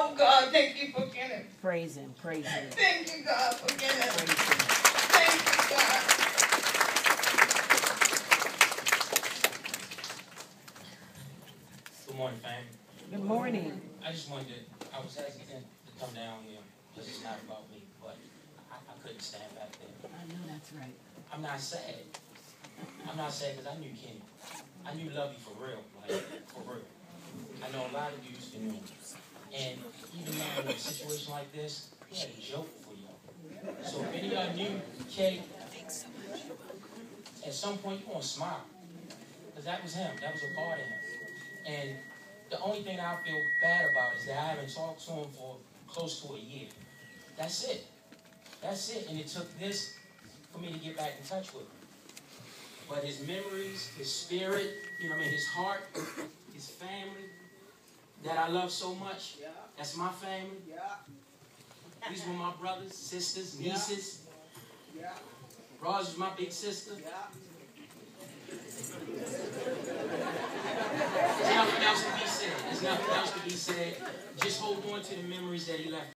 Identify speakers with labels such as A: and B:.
A: Oh, God, thank you for Kenneth.
B: Praise him, praise him.
A: Thank you, God, for Kenneth.
B: Praise him.
A: Thank you, God.
C: Good morning, fam.
B: Good morning.
C: I was hesitant to come down here because it's not about me, but I couldn't stand back there.
B: I know that's right.
C: I'm not sad. I'm not sad because I knew Kenny. I knew Lovey for real, like, for real. I know a lot of dudes can know him. And even now in a situation like this, he had a joke for y'all. So if any of y'all knew K, at some point you're going to smile. Because that was him. That was a part of him. And the only thing I feel bad about is that I haven't talked to him for close to a year. That's it. That's it. And it took this for me to get back in touch with him. But his memories, his spirit, you know what I mean, his heart, his family, that I love so much, that's my family. These were my brothers, sisters, nieces. Roz was my big sister. There's nothing else to be said. There's nothing else to be said. Just hold on to the memories that he left.